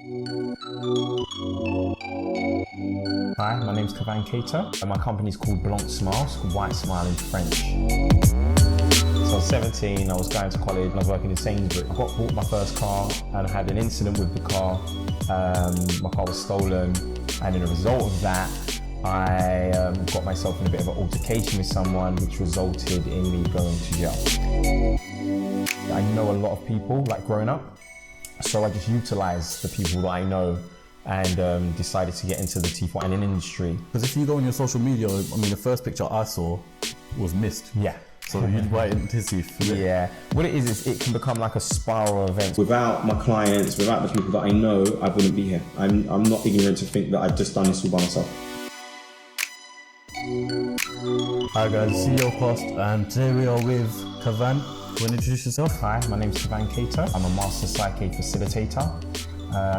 Hi, my name's Cavan Cato, and my company's called Blanc Smile. It's called White Smile in French. So I was 17, I was going to college, and I was working in Sainsbury's. I bought my first car, and I had an incident with the car. My car was stolen, and as a result of that, I got myself in a bit of an altercation with someone, which resulted in me going to jail. I know a lot of people, like growing up, so I just utilised the people that I know and decided to get into the teeth whitening industry. Because if you go on your social media, I mean, the first picture I saw was missed. Yeah. So you'd whiten his teeth. Yeah. What it is it can become like a spiral event. Without my clients, without the people that I know, I wouldn't be here. I'm not ignorant to think that I've just done this all by myself. Hi guys, CEOCAST, and today we are with Cavan. Want to introduce yourself? Hi, my name's Cavan Cato. I'm a master Psych-K facilitator,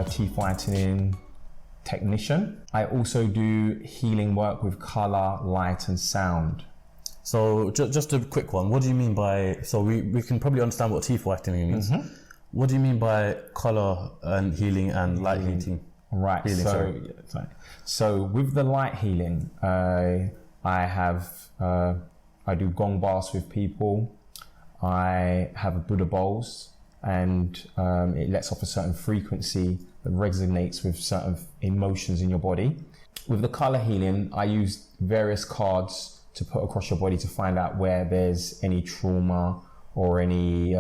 teeth whitening technician. I also do healing work with colour, light and sound. So just a quick one, what do you mean by, so we can probably understand what teeth whitening means. Mm-hmm. What do you mean by colour and healing and light healing? Right, so with the light healing, I do gong baths with people. I have Buddha bowls, and it lets off a certain frequency that resonates with certain emotions in your body. With the color healing, I use various cards to put across your body to find out where there's any trauma or any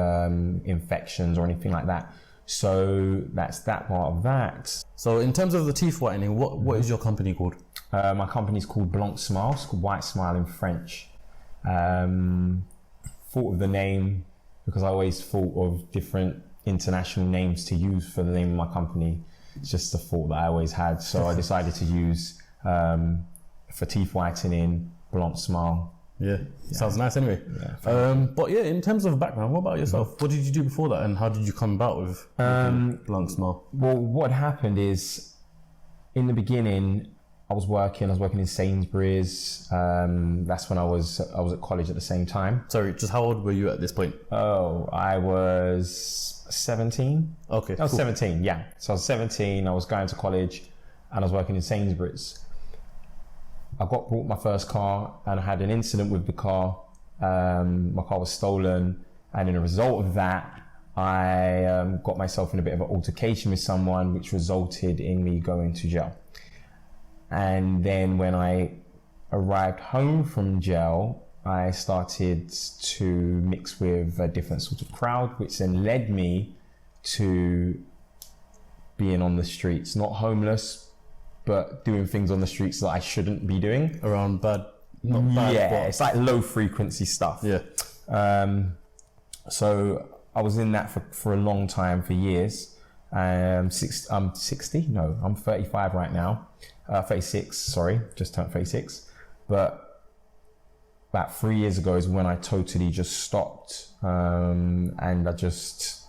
infections or anything like that. So that's that part of that. So in terms of the teeth whitening, what is your company called? My company's called Blanc Smile. It's called White Smile in French. Thought of the name because I always thought of different international names to use for the name of my company. It's just a thought that I always had. So I decided to use, for teeth whitening, Blanc Smile. Yeah, sounds nice anyway. Yeah, but yeah, in terms of background, what about yourself? What did you do before that, and how did you come about with Blanc Smile? Well, what happened is, in the beginning, I was working in Sainsbury's. That's when I was at college at the same time. Sorry, just how old were you at this point? Oh, I was 17. Okay, I was 17, yeah. So I was 17, I was going to college, and I was working in Sainsbury's. I bought my first car, and I had an incident with the car. My car was stolen, and as a result of that, I got myself in a bit of an altercation with someone, which resulted in me going to jail. And then when I arrived home from jail, I started to mix with a different sort of crowd, which then led me to being on the streets, not homeless, but doing things on the streets that I shouldn't be doing. Around not bad. Yeah, it's like low frequency stuff. Yeah. So I was in that for a long time, for years. I'm 60? No, I'm 35 right now. 36, sorry, just turned 36. But about 3 years ago is when I totally just stopped. And I just,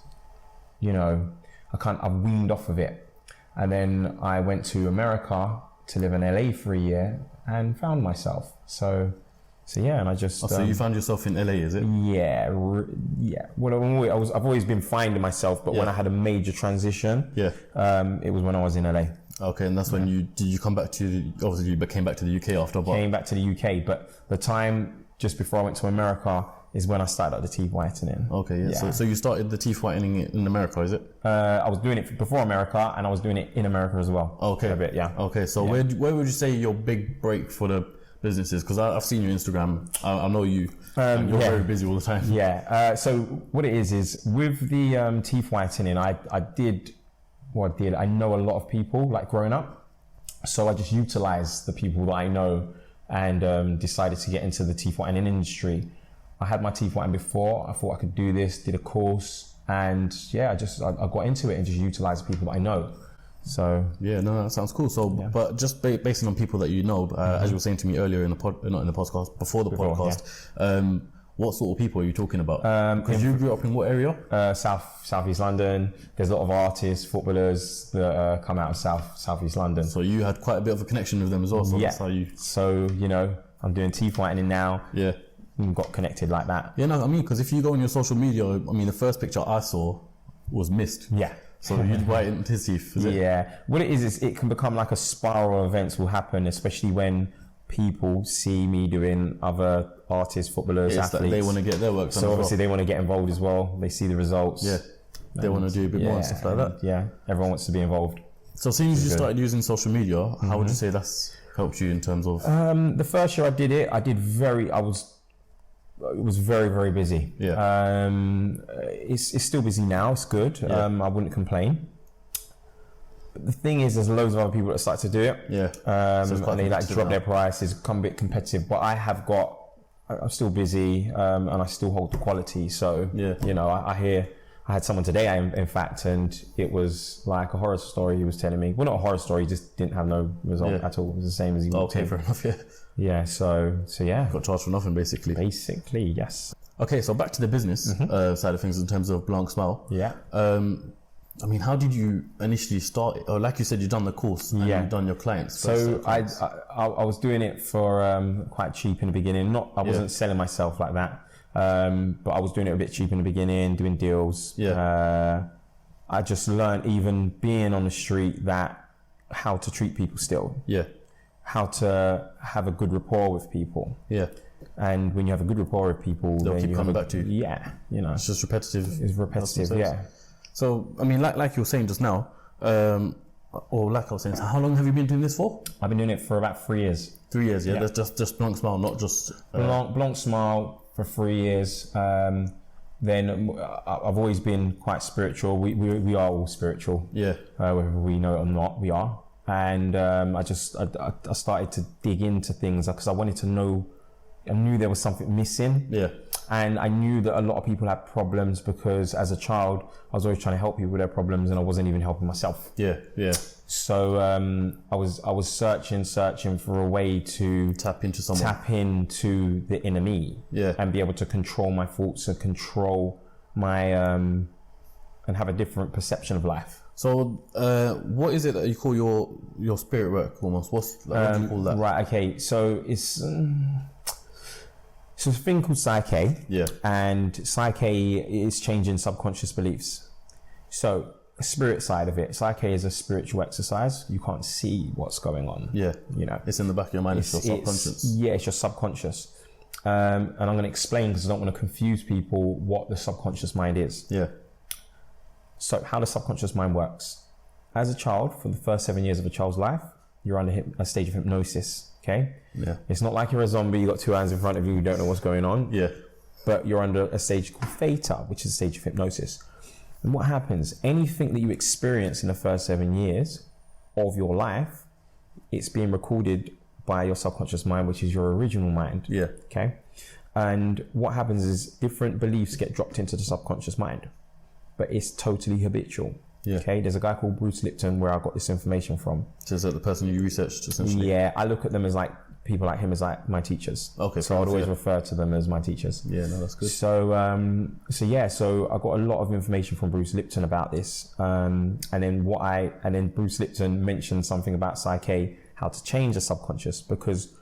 I've weaned off of it. And then I went to America to live in LA for a year and found myself. So yeah, and I just... so you found yourself in LA, is it? Yeah. Well, I've always been finding myself, but when I had a major transition, it was when I was in LA. Okay, and that's when did you come back to, obviously you came back to the UK after? Came back to the UK, but the time just before I went to America is when I started at the teeth whitening. Okay, yeah. So you started the teeth whitening in America, is it? I was doing it before America, and I was doing it in America as well. Okay. A bit, yeah. Okay, so where would you say your big break for the businesses? Because I've seen your Instagram, I know you, and you're very busy all the time. Yeah, so what it is with the teeth whitening, I know a lot of people, like growing up, so I just utilised the people that I know and decided to get into the teeth whitening industry. I had my teeth whitened before, I thought I could do this, did a course, and I got into it and just utilised the people that I know. So yeah, no, that sounds cool. So, but just based on people that you know, as you were saying to me earlier in the podcast, before the podcast, what sort of people are you talking about? Because you grew up in what area? Southeast London. There's a lot of artists, footballers that come out of Southeast London. So you had quite a bit of a connection with them as well. So that's how you. So I'm doing teeth whitening now. Yeah. And got connected like that. Yeah, no, I mean, because if you go on your social media, I mean, the first picture I saw was missed. Yeah. So you'd whiten his teeth, is it? Yeah. What it is it can become like a spiral of events will happen, especially when people see me doing other artists, footballers, athletes. Like they want to get their work done. So obviously they want to get involved as well. They see the results. Yeah. They want to do a bit more and stuff like that. Yeah. Everyone wants to be involved. So since you started using social media, how would you say that's helped you in terms of? The first year I did it, it was very, very busy. Yeah. It's still busy now. It's good. Yeah. I wouldn't complain. But the thing is, there's loads of other people that start to do it. Yeah. And they like drop their prices, become a bit competitive. But I'm still busy, and I still hold the quality. So, you know, I had someone today, in fact, and it was like a horror story he was telling me. Well, not a horror story, he just didn't have no result at all. It was the same as he walked in. Fair enough, yeah. Yeah, so yeah. Got charged for nothing, basically. Basically, yes. Okay, so back to the business side of things in terms of Blanc Smile. Yeah. I mean, how did you initially start? Or like you said, you've done the course and you've done your clients. So I was doing it for quite cheap in the beginning. I wasn't selling myself like that, but I was doing it a bit cheap in the beginning, doing deals. Yeah. I just learned, even being on the street, that how to treat people still. Yeah. How to have a good rapport with people. Yeah. And when you have a good rapport with people, they'll keep coming back to you. Yeah. You know. It's just repetitive. It's repetitive. Yeah. So, I mean, like you were saying just now, or like I was saying, so how long have you been doing this for? I've been doing it for about 3 years. 3 years, yeah? That's just Blanc Smile, not just... Blanc Smile for 3 years. Then I've always been quite spiritual. We are all spiritual. Yeah. Whether we know it or not, we are. And I started to dig into things because I wanted to know, I knew there was something missing. Yeah. And I knew that a lot of people had problems because as a child, I was always trying to help people with their problems and I wasn't even helping myself. Yeah, yeah. So I was searching for a way to tap into someone, tap into the inner me, and be able to control my thoughts and control my and have a different perception of life. So what is it that you call your spirit work almost? What do you call that? Right, okay. So it's a thing called Psych-K. Yeah. And Psych-K is changing subconscious beliefs. So the spirit side of it, Psych-K is a spiritual exercise. You can't see what's going on. Yeah. You know, it's in the back of your mind. It's your subconscious. It's your subconscious. And I'm going to explain because I don't want to confuse people what the subconscious mind is. Yeah. So how the subconscious mind works. As a child, for the first 7 years of a child's life, you're under a stage of hypnosis. Okay. Yeah. It's not like you're a zombie. You got two hands in front of you. You don't know what's going on. Yeah. But you're under a stage called theta, which is a stage of hypnosis. And what happens? Anything that you experience in the first 7 years of your life, it's being recorded by your subconscious mind, which is your original mind. Yeah. Okay. And what happens is different beliefs get dropped into the subconscious mind, but it's totally habitual. Yeah. Okay. There's a guy called Bruce Lipton where I got this information from. So is that the person you researched essentially? Yeah. I look at them as like people like him as like my teachers. Okay. So I'd always refer to them as my teachers. Yeah. No, that's good. So I got a lot of information from Bruce Lipton about this. And then Bruce Lipton mentioned something about Psych-K, how to change the subconscious, because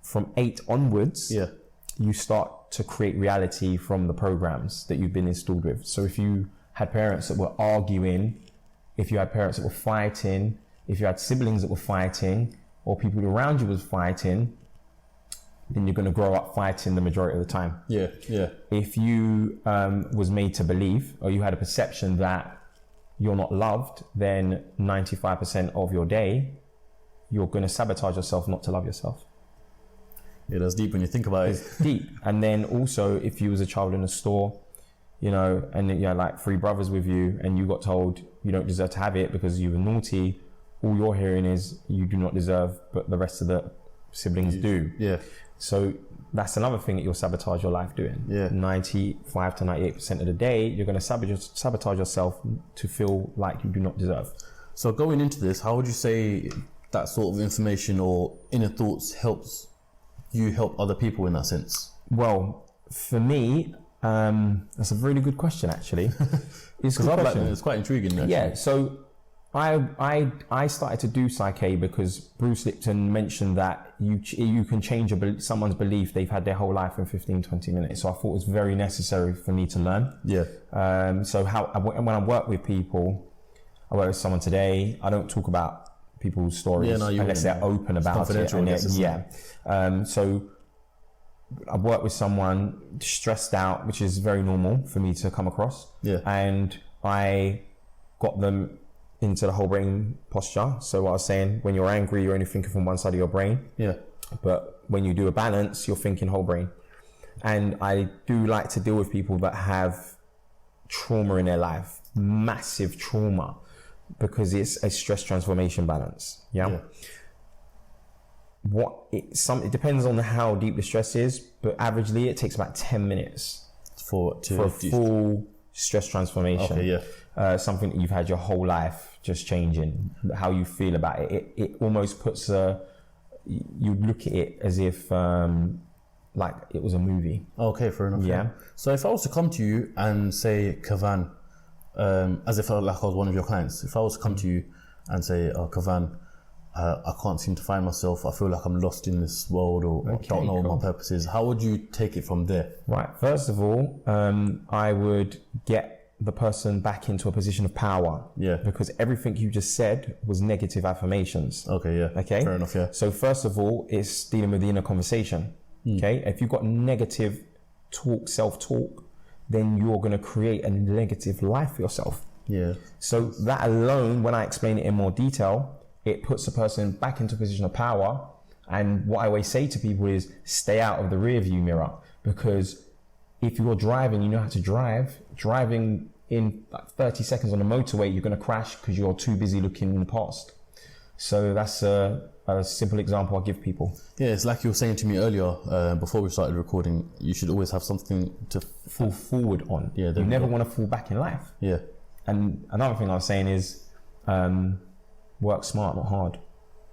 from 8 onwards, you start to create reality from the programs that you've been installed with. So if you had parents that were arguing, if you had parents that were fighting, if you had siblings that were fighting, or people around you was fighting, then you're going to grow up fighting the majority of the time. Yeah, yeah. If you was made to believe, or you had a perception that you're not loved, then 95% of your day, you're going to sabotage yourself not to love yourself. Yeah, that's deep when you think about it. It's deep. And then also, if you was a child in a store, you know, and you had like 3 brothers with you, and you got told you don't deserve to have it because you were naughty, all you're hearing is you do not deserve, but the rest of the siblings do. Yeah. So that's another thing that you'll sabotage your life doing. Yeah. 95 to 98% of the day, you're going to sabotage yourself to feel like you do not deserve. So going into this, how would you say that sort of information or inner thoughts helps you help other people in that sense? Well, for me, that's a really good question, actually. It's quite intriguing, actually. Yeah, so I started to do Psych-K because Bruce Lipton mentioned that you can change someone's belief they've had their whole life in 15-20 minutes. So I thought it was very necessary for me to learn. Yeah. So when I work with people, I work with someone today. I don't talk about people's stories unless they're open about it. And so I work with someone stressed out, which is very normal for me to come across. Yeah. And I got them into the whole brain posture. So what I was saying, when you're angry, you're only thinking from one side of your brain. Yeah. But when you do a balance, you're thinking whole brain. And I do like to deal with people that have trauma in their life, massive trauma, because it's a stress transformation balance. Yeah. It depends on how deep the stress is, but averagely it takes about 10 minutes for a full stress transformation. Okay, yeah. Something that you've had your whole life just changing, how you feel about it. It almost puts you look at it as if like it was a movie. Okay, fair enough. Yeah. So if I was to come to you and say, Cavan, as if like I was one of your clients, if I was to come to you and say, oh, Cavan, I can't seem to find myself, I feel like I'm lost in this world, or don't know what my purpose is, how would you take it from there? Right. First of all, I would get the person back into a position of power. Yeah. Because everything you just said was negative affirmations. Okay, yeah. Okay. Fair enough, yeah. So first of all, it's dealing with the inner conversation. Okay. If you've got negative talk, self-talk, then you're going to create a negative life for yourself. Yeah. So that alone, when I explain it in more detail, it puts the person back into a position of power. And what I always say to people is stay out of the rear view mirror, because if you're driving, you know how to drive. Driving in like 30 seconds on the motorway, you're going to crash because you're too busy looking in the past. So that's a simple example I give people. Yeah, it's like you were saying to me earlier, before we started recording, you should always have something to fall forward on. Yeah, you never want to fall back in life. Yeah. And another thing I was saying is work smart, not hard.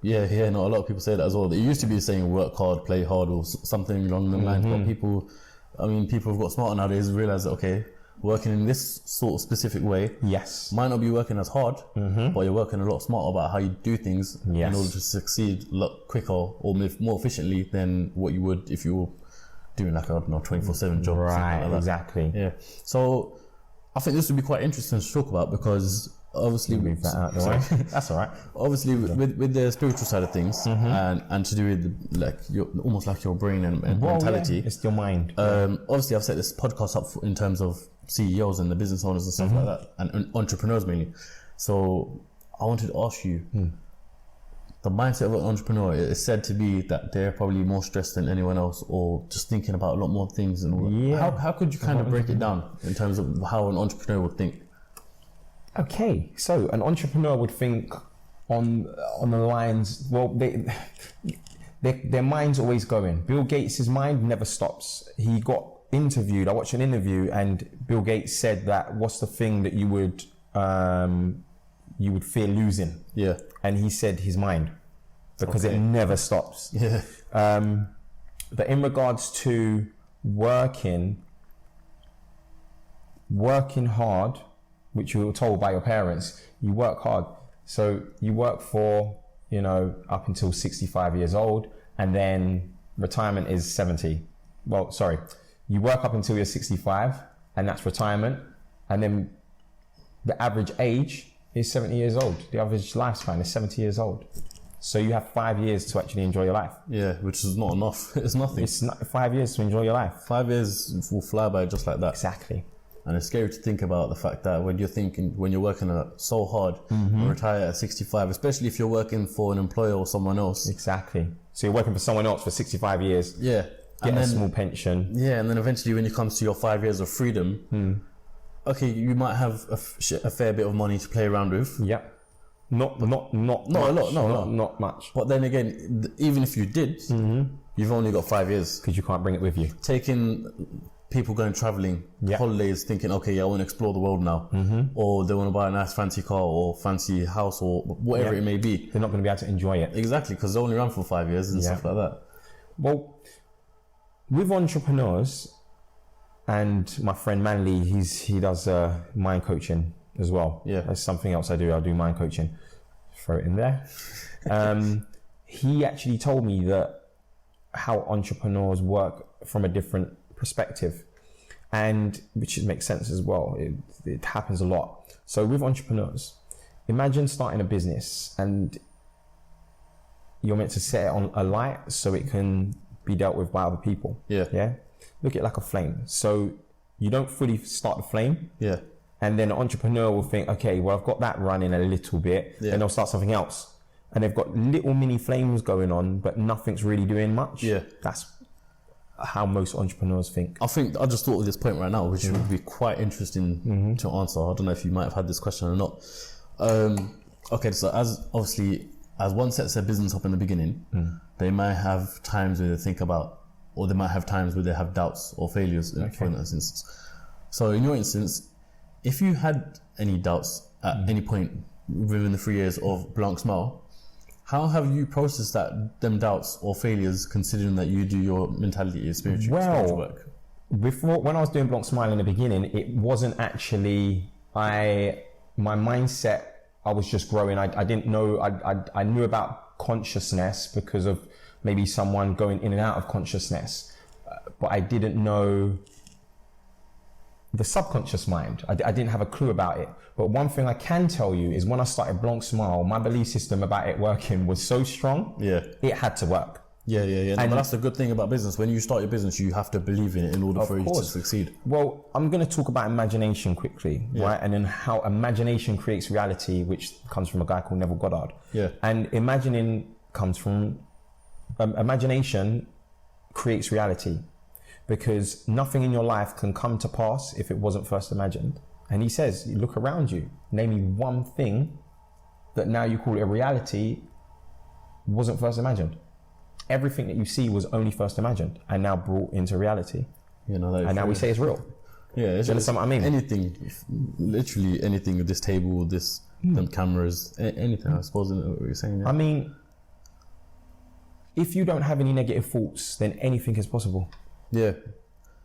Yeah, no, a lot of people say that as well. It used to be saying work hard, play hard, or something along the lines, but people have got smarter nowadays, realize that, okay, working in this sort of specific way, yes, might not be working as hard, but you're working a lot smarter about how you do things in order to succeed a lot quicker or more efficiently than what you would if you were doing like a 24/7 job. Right, like exactly. Yeah. So I think this would be quite interesting to talk about, because obviously move that out the way. That's all right. Obviously, with the spiritual side of things, and to do with like almost like your brain and mentality, it's your mind. Obviously, I've set this podcast up in terms of CEOs and the business owners and stuff like that, and entrepreneurs mainly. So I wanted to ask you, the mindset of an entrepreneur is said to be that they're probably more stressed than anyone else, or just thinking about a lot more things. And all that. How could you kind of break it down in terms of how an entrepreneur would think? Okay, so an entrepreneur would think on the lines, well, their mind's always going. Bill Gates' mind never stops. He got interviewed, I watched an interview, and Bill Gates said that, what's the thing that you would fear losing? Yeah. And he said his mind, because it never stops. Yeah. But in regards to working hard, which you were told by your parents, you work hard. So you work for, up until 65 years old, and then retirement is 70. Well, sorry, you work up until you're 65, and that's retirement. And then the average age is 70 years old. The average lifespan is 70 years old. So you have 5 years to actually enjoy your life. Yeah, which is not enough. It's nothing. It's not 5 years to enjoy your life. 5 years will fly by just like that. Exactly. And it's scary to think about the fact that when you're working so hard and retire at 65, especially if you're working for an employer or someone else. Exactly. So you're working for someone else for 65 years. Yeah. Get a small pension. Yeah, and then eventually when it comes to your 5 years of freedom, okay, you might have a fair bit of money to play around with. Yep. Not much. Not much. But then again, even if you did, you've only got 5 years. Because you can't bring it with you. Taking people going traveling, holidays, thinking, okay, I want to explore the world now. Or they want to buy a nice fancy car or fancy house or whatever it may be. They're not going to be able to enjoy it. Exactly, because they only run for 5 years and stuff like that. Well, with entrepreneurs, and my friend Manly, he does mind coaching as well. Yeah. That's something else I do. I do mind coaching. Throw it in there. He actually told me that how entrepreneurs work from a different perspective, and which makes sense as well. It happens a lot. So with entrepreneurs, imagine starting a business and you're meant to set it on a light so it can be dealt with by other people. Yeah. Yeah. Look at it like a flame. So you don't fully start the flame. Yeah. And then an entrepreneur will think, okay, well, I've got that running a little bit. Yeah. Then they'll start something else. And they've got little mini flames going on, but nothing's really doing much. Yeah. That's how most entrepreneurs think. I think I just thought of this point right now, which would be quite interesting to answer. I don't know if you might have had this question or not. Okay, so as one sets their business up in the beginning, they might have times where they think about, or they might have times where they have doubts or failures, for instance. So in your instance, if you had any doubts at any point within the 3 years of Blanc Smile, how have you processed them doubts or failures, considering that you do your mentality, your spiritual work? Before, when I was doing Blanc Smile in the beginning, it wasn't actually, my mindset, I was just growing. I didn't know, I knew about consciousness because of maybe someone going in and out of consciousness, but I didn't know the subconscious mind. I didn't have a clue about it. But one thing I can tell you is when I started Blanc Smile, my belief system about it working was so strong, it had to work. Yeah. No, but that's the good thing about business. When you start your business, you have to believe in it in order for you to succeed. Well, I'm going to talk about imagination quickly, right? And then how imagination creates reality, which comes from a guy called Neville Goddard. Yeah. And imagination creates reality, because nothing in your life can come to pass if it wasn't first imagined. And he says, you look around you, name me one thing that now you call it a reality wasn't first imagined. Everything that you see was only first imagined and now brought into reality. And now we say it's real. Yeah, do you understand what I mean? Anything, literally anything, this table, them cameras, anything, I suppose, what you're saying. Yeah. I mean, if you don't have any negative thoughts, then anything is possible. Yeah,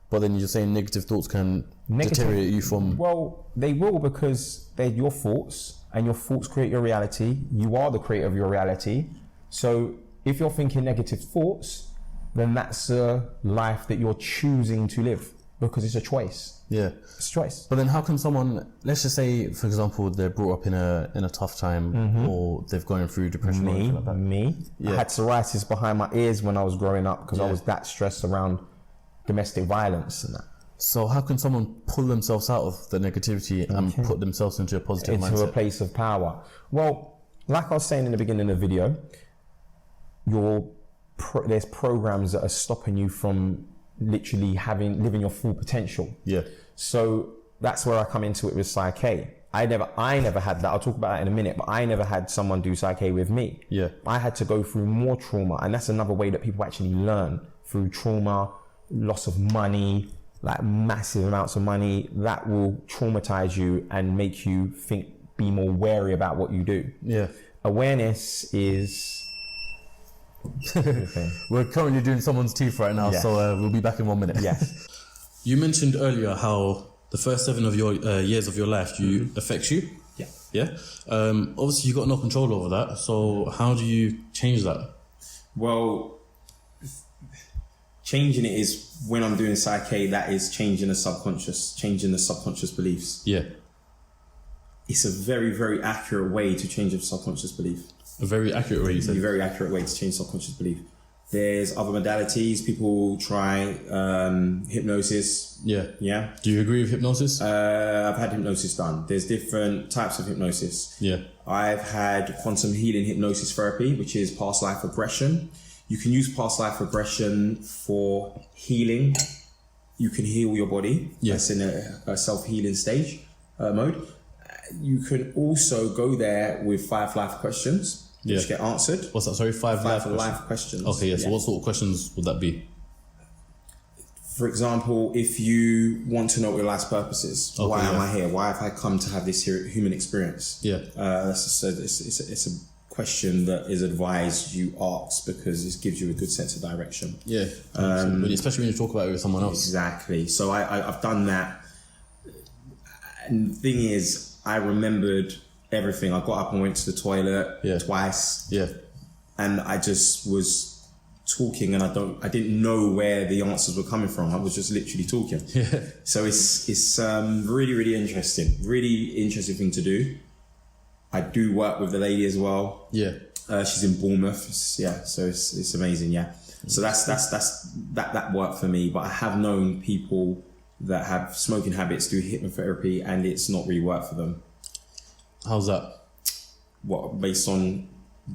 but then you're saying negative thoughts can deteriorate you from... Well, they will, because they're your thoughts, and your thoughts create your reality. You are the creator of your reality. So if you're thinking negative thoughts, then that's a life that you're choosing to live, because it's a choice. Yeah, it's a choice. But then how can someone, let's just say, for example, they're brought up in a tough time, or they've gone through depression or anything like that. I had psoriasis behind my ears when I was growing up, because I was that stressed around domestic violence and that. So how can someone pull themselves out of the negativity and put themselves into a positive mindset? Into a place of power. Well, like I was saying in the beginning of the video, there's programs that are stopping you from literally living your full potential. Yeah. So that's where I come into it with Psych-K. I never had that. I'll talk about that in a minute, but I never had someone do Psych-K with me. Yeah. I had to go through more trauma, and that's another way that people actually learn, through trauma, loss of money, like massive amounts of money. That will traumatize you and make you be more wary about what you do. Yeah. Awareness is... We're currently doing someone's teeth right now, so we'll be back in 1 minute. Yes. You mentioned earlier how the first 7 of your years of your life affects you. Yeah. Yeah. Obviously, you got no control over that. So how do you change that? Well, changing it is when I'm doing Psych-K, that is changing the subconscious beliefs. Yeah. It's a very, very accurate way to change a subconscious belief. A very accurate way, you said. A very accurate way to change subconscious belief. There's other modalities. People try hypnosis. Yeah. Yeah. Do you agree with hypnosis? I've had hypnosis done. There's different types of hypnosis. Yeah. I've had quantum healing hypnosis therapy, which is past life regression. You can use past life regression for healing. You can heal your body. Yes. That's in a self-healing stage mode. You can also go there with 5 life questions, which get answered. What's that? Sorry, 5 life questions. Okay, yeah. So what sort of questions would that be? For example, if you want to know what your life's purpose is, why am I here? Why have I come to have this human experience? Yeah. It's a question that is advised you ask because it gives you a good sense of direction. Yeah. Especially when you talk about it with someone else. Exactly. So I've done that. And the thing is, I remembered everything. I got up and went to the toilet twice. Yeah. And I just was talking, and I didn't know where the answers were coming from. I was just literally talking. Yeah. So it's really, really interesting. Really interesting thing to do. I do work with the lady as well. Yeah. She's in Bournemouth. So it's amazing. Yeah. So that's that worked for me. But I have known people that have smoking habits through hypnotherapy, and it's not really worked for them. How's that? What, based on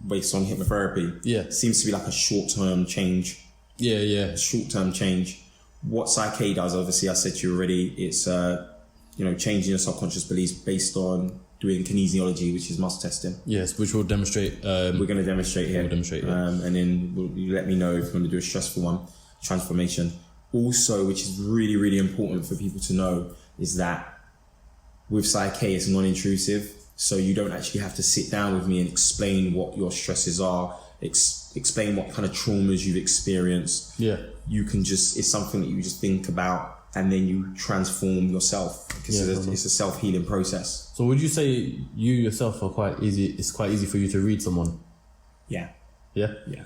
hypnotherapy? Yeah. Seems to be like a short-term change. Yeah. Short-term change. What Psych-K does, obviously, I said to you already, it's changing your subconscious beliefs based on doing kinesiology, which is muscle testing. Yes, which we'll demonstrate. We're going to demonstrate here. We'll demonstrate, yeah. And then you let me know if you want to do a stressful one, transformation. Also, which is really, really important for people to know, is that with Psych-K, it's non-intrusive. So you don't actually have to sit down with me and explain what your stresses are, explain what kind of traumas you've experienced. Yeah. You can it's something that you just think about, and then you transform yourself, because it's a self-healing process. So would you say you yourself are quite easy? It's quite easy for you to read someone. Yeah. Yeah. Yeah.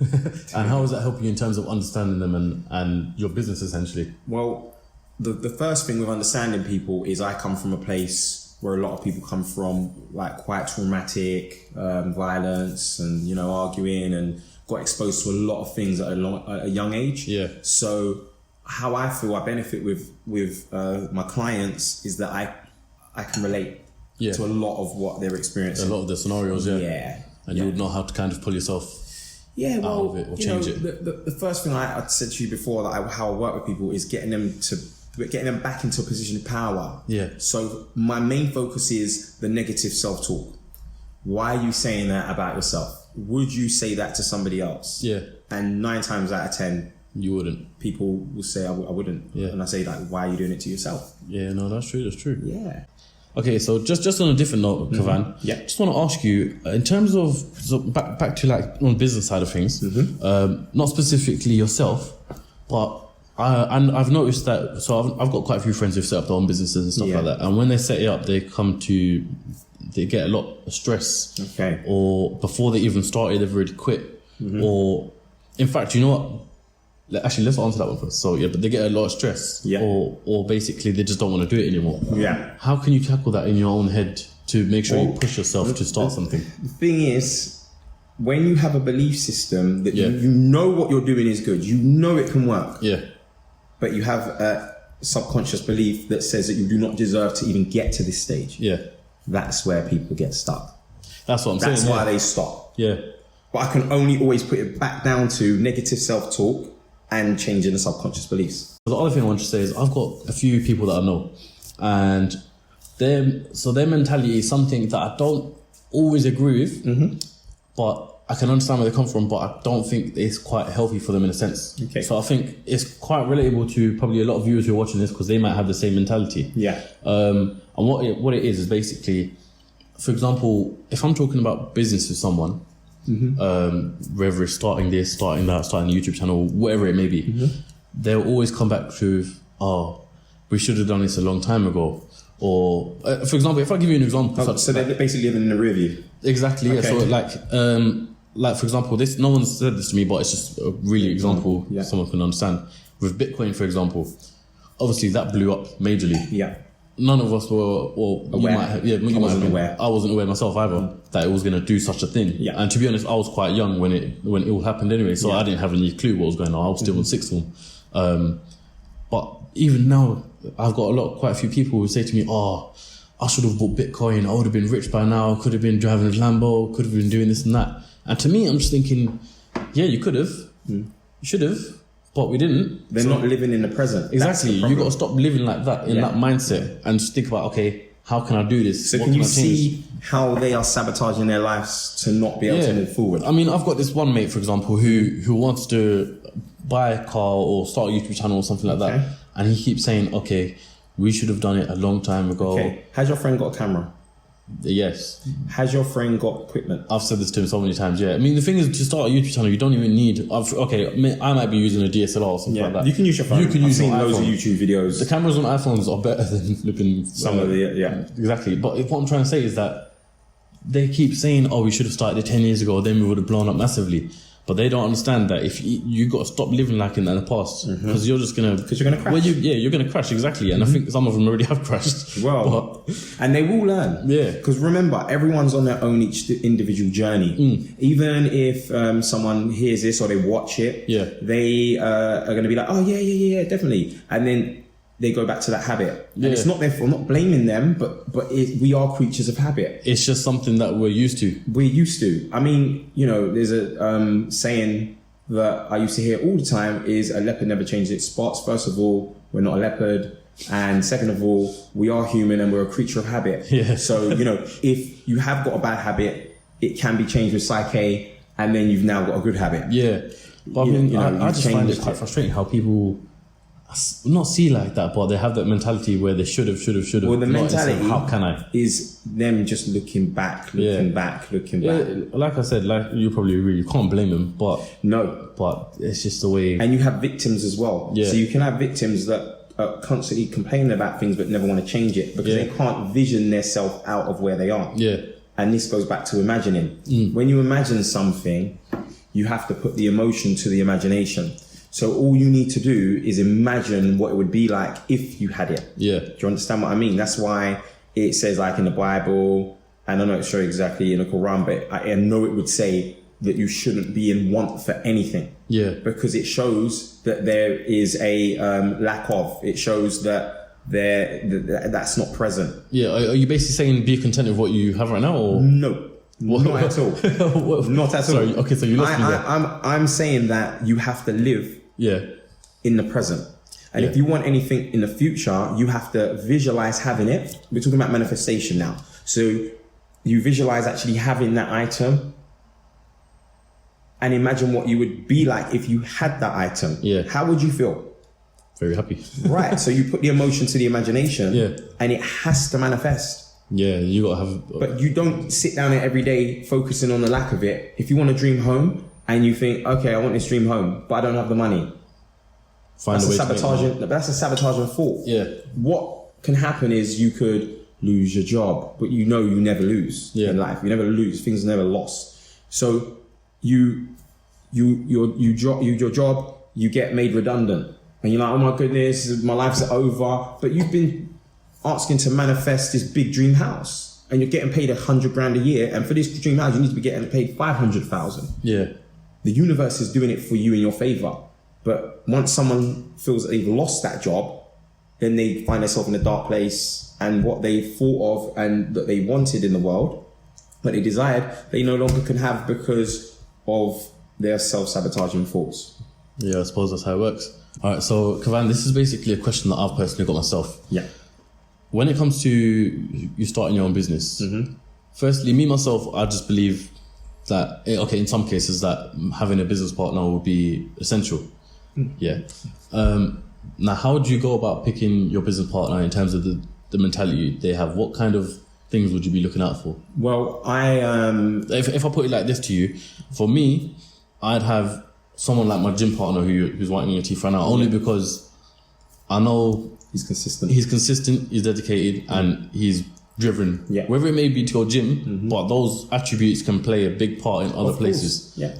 And how is that helping you in terms of understanding them and your business essentially? Well, the first thing with understanding people is I come from a place where a lot of people come from, like quite traumatic, violence, and arguing, and got exposed to a lot of things at a young age. Yeah. So how I feel I benefit with my clients is that I can relate to a lot of what they're experiencing. A lot of the scenarios, yeah. Yeah. And you would know how to kind of pull yourself out of it or change it. The first thing I said to you before, how I work with people, is getting them back into a position of power. Yeah. So my main focus is the negative self-talk. Why are you saying that about yourself? Would you say that to somebody else? Yeah. And 9 times out of 10, you wouldn't. People will say I wouldn't. Yeah. And I say, like, why are you doing it to yourself? Yeah, no, that's true. Yeah. Okay, so just on a different note, Cavan, Yeah. just want to ask you, in terms of, back to like on the business side of things, not specifically yourself, but I've noticed that, so I've got quite a few friends who've set up their own businesses and stuff like that, and when they set it up, they get a lot of stress. Okay. Or before they even started, they've already quit. Or, in fact, you know what? Actually, let's answer that one first. So, yeah, but they get a lot of stress. Yeah. Or basically, they just don't want to do it anymore. Yeah. How can you tackle that in your own head to make sure you push yourself to start something? The thing is, when you have a belief system that you know what you're doing is good, you know it can work. Yeah. But you have a subconscious belief that says that you do not deserve to even get to this stage. Yeah. That's where people get stuck. That's what I'm saying. That's why they stop. Yeah. But I can only always put it back down to negative self-talk and changing the subconscious beliefs. The other thing I want to say is I've got a few people that I know, and their mentality is something that I don't always agree with, but I can understand where they come from, but I don't think it's quite healthy for them in a sense. Okay. So I think it's quite relatable to probably a lot of viewers who are watching this, because they might have the same mentality. Yeah. And what it is basically, for example, if I'm talking about business with someone, whether it's starting this, starting that, starting a YouTube channel, whatever it may be, they'll always come back to, we should have done this a long time ago. Or, for example, if I give you an example. So they're basically living in the rear view. Exactly, yeah. Okay. So like for example, this, no one's said this to me, but it's just a really example someone can understand. With Bitcoin, for example, obviously that blew up majorly. Yeah. None of us were aware. I wasn't aware. I wasn't aware myself either that it was going to do such a thing. Yeah. And to be honest, I was quite young when it all happened anyway, so I didn't have any clue what was going on. I was still in sixth form. But even now, I've got quite a few people who say to me, I should have bought Bitcoin, I would have been rich by now, could have been driving a Lambo, could have been doing this and that. And to me, I'm just thinking, yeah, you could have, you should have, but we didn't. They're not living in the present. Exactly. You got to stop living like that, in that mindset, and just think about, okay, how can I do this? So can you see how they are sabotaging their lives to not be able to move forward? I mean, I've got this one mate, for example, who wants to buy a car or start a YouTube channel or something like that. And he keeps saying, okay, we should have done it a long time ago. Okay. Has your friend got a camera? Yes. Has your friend got equipment? I've said this to him so many times, yeah. I mean, the thing is, to start a YouTube channel, you don't even need... I might be using a DSLR or something like that. You can use your phone. You can use I've seen your loads of iPhone. YouTube videos. The cameras on iPhones are better than flipping... Some of the... Exactly. But what I'm trying to say is that they keep saying, we should have started it 10 years ago, then we would have blown up massively. But they don't understand that if you got to stop living like in the past, because you're just gonna crash. Well, you're gonna crash, exactly. And I think some of them already have crashed. Well, and they will learn. Yeah. Because remember, everyone's on their own each individual journey. Even if someone hears this or they watch it, they are going to be like, oh yeah, definitely, and then they go back to that habit. And it's not their fault. I'm not blaming them, but we are creatures of habit. It's just something that we're used to. We're used to. I mean, you know, there's a saying that I used to hear all the time is a leopard never changes its spots. First of all, we're not a leopard. And second of all, we are human and we're a creature of habit. Yeah. So, you know, if you have got a bad habit, it can be changed with Psych-K, and then you've now got a good habit. Yeah. But I mean, I just find it quite frustrating how people not see like that, but they have that mentality where they should have. Well, the mentality how can I? Is them just looking back. Yeah, like I said, like you probably agree, you can't blame them, but it's just the way. And you have victims as well. Yeah. So you can have victims that are constantly complaining about things but never want to change it because they can't vision themselves out of where they are. Yeah. And this goes back to imagining. When you imagine something, you have to put the emotion to the imagination. So all you need to do is imagine what it would be like if you had it. Yeah. Do you understand what I mean? That's why it says, like in the Bible, and I know it's sure exactly in the Quran, but I know it would say that you shouldn't be in want for anything. Yeah. Because it shows that there is a lack of. It shows that that's not present. Yeah. Are you basically saying be content with what you have right now, or no? Not at all. Not at all. Sorry. Okay. So you lost me there. I'm saying that you have to live. Yeah. In the present. And if you want anything in the future, you have to visualize having it. We're talking about manifestation now. So you visualize actually having that item and imagine what you would be like if you had that item. Yeah. How would you feel? Very happy. Right. So you put the emotion to the imagination. Yeah. And it has to manifest. Yeah, you gotta have. But you don't sit down there every day focusing on the lack of it. If you want a dream home, and you think, okay, I want this dream home, but I don't have the money. That's a sabotaging thought. Yeah. What can happen is you could lose your job, but you know you never lose in life. You never lose. Things are never lost. So you drop your job, you get made redundant, and you're like, oh my goodness, my life's over. But you've been asking to manifest this big dream house, and you're getting paid $100,000 a year, and for this dream house, you need to be getting paid $500,000. Yeah. The universe is doing it for you in your favor. But once someone feels that they've lost that job, then they find themselves in a dark place, and what they thought of and that they wanted in the world, what they desired, they no longer can have because of their self-sabotaging thoughts. Yeah, I suppose that's how it works. All right, so Cavan, this is basically a question that I've personally got myself. Yeah. When it comes to you starting your own business, firstly, me myself, I just believe that, okay, in some cases that having a business partner would be essential. Yeah. Now, how would you go about picking your business partner in terms of the mentality they have? What kind of things would you be looking out for? Well, if I put it like this to you, for me, I'd have someone like my gym partner who's whitening your teeth right now, only because I know he's consistent, he's dedicated, and he's driven. Yeah. Whether it may be to your gym, but those attributes can play a big part in other places. Yeah.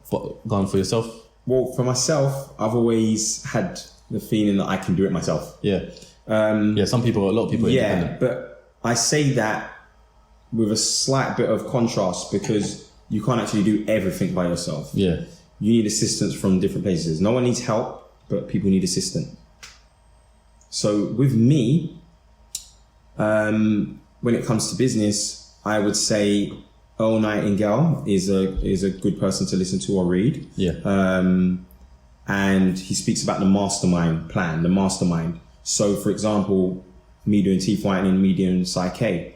But going for yourself? Well, for myself, I've always had the feeling that I can do it myself. Yeah. A lot of people are independent. But I say that with a slight bit of contrast because you can't actually do everything by yourself. Yeah. You need assistance from different places. No one needs help, but people need assistance. So with me, when it comes to business, I would say Earl Nightingale is a good person to listen to or read. Yeah. And he speaks about the mastermind plan, the mastermind. So, for example, me doing teeth whitening, me doing Psych-K,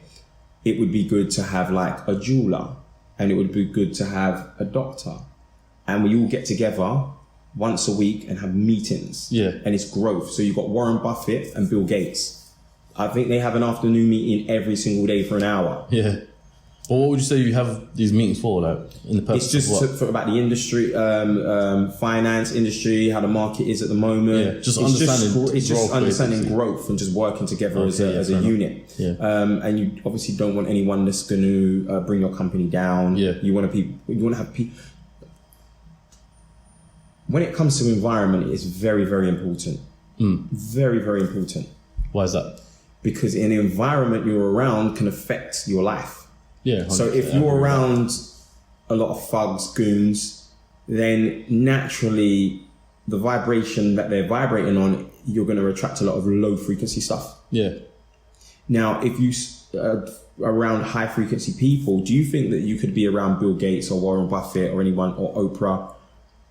it would be good to have like a jeweler, and it would be good to have a doctor, and we all get together once a week and have meetings. Yeah. And it's growth. So you've got Warren Buffett and Bill Gates. I think they have an afternoon meeting every single day for an hour. Yeah. Well, what would you say you have these meetings for, like, in the purpose? It's just for about the industry, finance industry, how the market is at the moment. Yeah, just understanding growth and just working together as a unit. Yeah. And you obviously don't want anyone that's going to bring your company down. Yeah. You want to have people. when it comes to environment, it's very, very important. Very, very important. Why is that? Because an environment you're around can affect your life. Yeah. So if you're around a lot of thugs, goons, then naturally the vibration that they're vibrating on, you're going to attract a lot of low frequency stuff. Yeah. Now, if you around high frequency people, do you think that you could be around Bill Gates or Warren Buffett or anyone or Oprah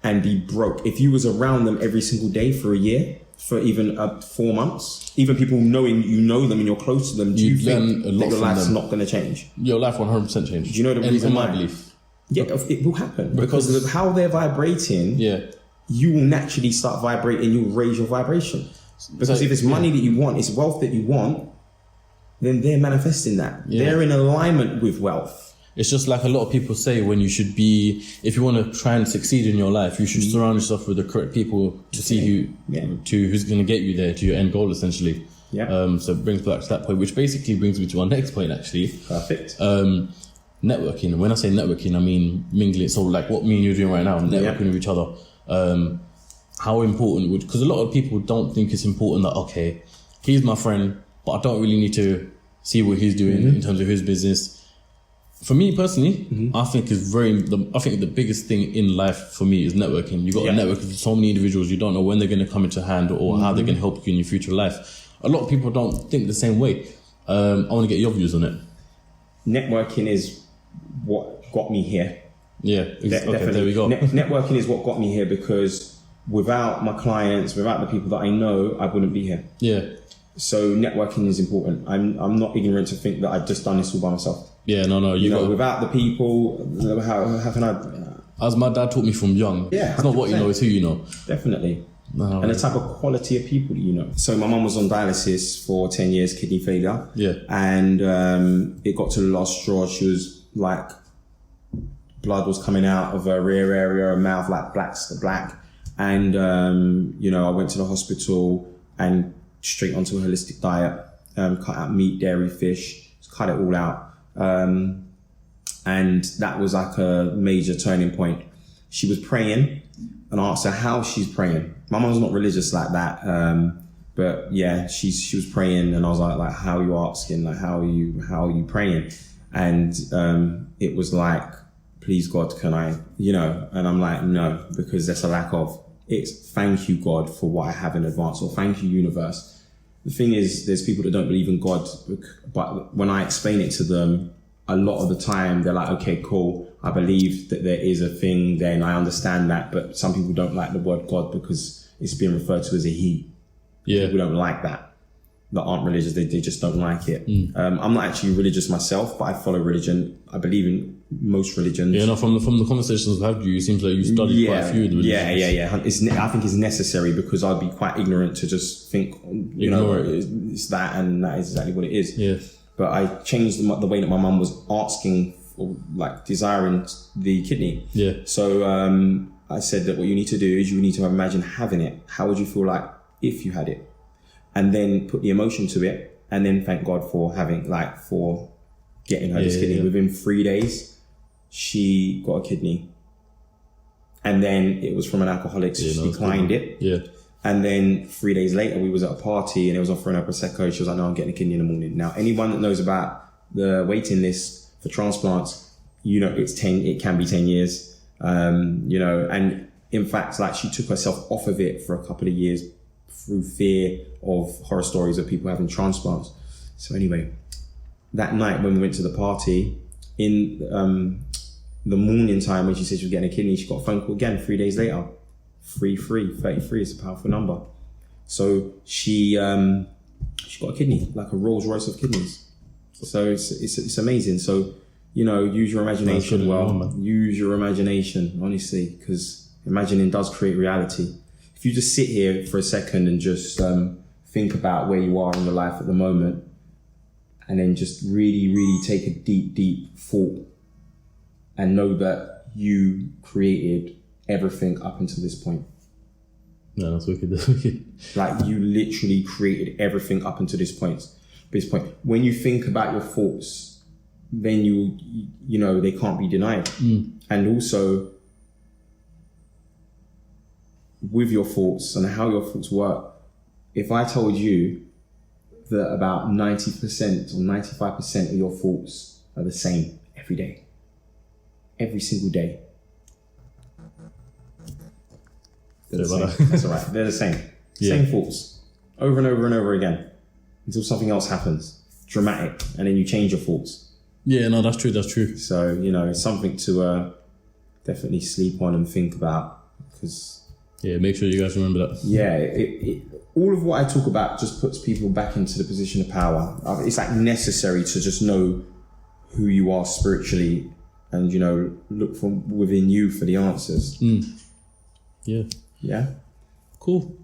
and be broke? If you was around them every single day for a year, for even 4 months, even people knowing you know them and you're close to them, do you think that your life's not going to change? Your life 100% changes. Do you know the reason why? In my belief. Yeah, it will happen because of how they're vibrating. Yeah. You will naturally start vibrating. You'll raise your vibration because if it's money that you want, it's wealth that you want, then they're manifesting that. Yeah. They're in alignment with wealth. It's just like a lot of people say, when you should be, if you want to try and succeed in your life, you should surround yourself with the correct people to see who's going to get you there to your end goal, essentially. Yeah. So it brings back to that point, which basically brings me to our next point, actually. Perfect. Networking. When I say networking, I mean mingling. So like what me and you're doing right now, networking with each other. How important would, because a lot of people don't think it's important that, okay, he's my friend, but I don't really need to see what he's doing in terms of his business. For me personally, I think the biggest thing in life for me is networking. You got to network with so many individuals. You don't know when they're going to come into hand or how they're going to help you in your future life. A lot of people don't think the same way. I want to get your views on it. Networking is what got me here. Yeah, definitely. There we go. Networking is what got me here, because without my clients, without the people that I know, I wouldn't be here. Yeah. So networking is important. I'm not ignorant to think that I've just done this all by myself. Yeah, no. You know, without the people, how can I? As my dad taught me from young. Yeah, it's not what you know, it's who you know. Definitely. No, and the type of quality of people that you know. So my mum was on dialysis for 10 years, kidney failure. Yeah. And it got to the last straw. She was like, blood was coming out of her rear area, her mouth like black. And, I went to the hospital and straight onto a holistic diet, cut out meat, dairy, fish, cut it all out. And that was like a major turning point. She was praying, and I asked her how she's praying. My mum's not religious like that. But yeah, she was praying, and I was like, how are you asking? Like, how are you praying? And, it was like, please God, can I, and I'm like, no, because there's a lack of. It's thank you, God, for what I have in advance, or thank you, universe. The thing is, there's people that don't believe in God, but when I explain it to them, a lot of the time they're like, okay, cool, I believe that there is a thing, then I understand that, but some people don't like the word God because it's being referred to as a he. Yeah. People don't like that aren't religious, they just don't like it. I'm not actually religious myself, but I follow religion. I believe in most religions. Yeah, no, from the conversations I've had with you, it seems like you studied quite a few of the religions. Yeah. I think it's necessary, because I'd be quite ignorant to just think, it's that and that is exactly what it is. Yeah. But I changed the way that my mum was asking, or like desiring the kidney. Yeah. So I said that what you need to do is you need to imagine having it. How would you feel like if you had it? And then put the emotion to it, and then thank God for getting her this kidney. Yeah. Within 3 days, she got a kidney. And then it was from an alcoholic, so she declined it. Yeah. And then 3 days later, we was at a party and it was offering her Prosecco. She was like, no, I'm getting a kidney in the morning. Now, anyone that knows about the waiting list for transplants, it can be 10 years. And in fact, like, she took herself off of it for a couple of years through fear of horror stories of people having transplants. So anyway, that night when we went to the party, in the morning time when she said she was getting a kidney, she got a phone call again 3 days later. 33 is a powerful number. So she got a kidney, like a Rolls Royce of kidneys. So it's amazing. So, use your imagination. Use your imagination, honestly, because imagining does create reality. If you just sit here for a second and just think about where you are in your life at the moment, and then just really, really take a deep, deep thought and know that you created everything up until this point. No, that's wicked. That's wicked. Like, you literally created everything up until this point. When you think about your thoughts, then they can't be denied. And also, with your thoughts and how your thoughts work, if I told you that about 90% or 95% of your thoughts are the same every day, every single day. They're the same. That's all right. They're the same. Same thoughts over and over and over again until something else happens, dramatic, and then you change your thoughts. Yeah, no, that's true. That's true. So, it's something to definitely sleep on and think about, because... Yeah, make sure you guys remember that. Yeah, all of what I talk about just puts people back into the position of power. It's like necessary to just know who you are spiritually and, look from within you for the answers. Yeah. Yeah? Cool.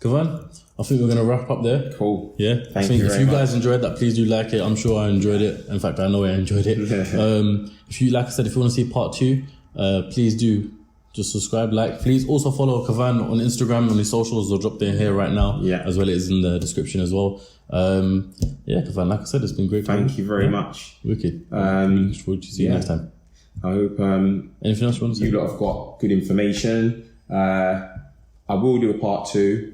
Cavan, I think we're going to wrap up there. Cool. Yeah. I think if you guys enjoyed that, please do like it. I'm sure I enjoyed it. In fact, I know I enjoyed it. If you, like I said, if you want to see part 2, please do just subscribe, like. Please also follow Cavan on Instagram, on his socials. They'll drop there here right now. Yeah. As well as in the description as well. Cavan, like I said, it's been great. Thank you very much. Wicked. Looking forward to see you next time. I hope anything else you want to say? You lot have got good information. I will do a part 2.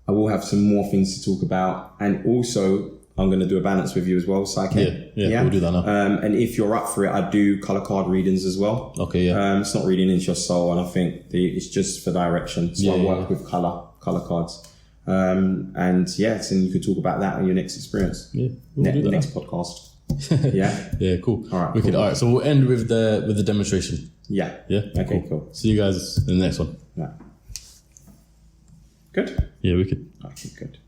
I will have some more things to talk about, and also I'm going to do a balance with you as well, Psych-K. Yeah, we'll do that now. And if you're up for it, I do colour card readings as well. Okay, yeah. It's not reading into your soul, and I think it's just for direction. So I work with colour cards. And you could talk about that on your next experience. Yeah, we'll do that next podcast. Yeah. Yeah, cool. All right. Wicked. Cool. All right, so we'll end with the demonstration. Yeah. Yeah. Okay. Cool. See you guys in the next one. Yeah. Good. Yeah, wicked. Okay. Good.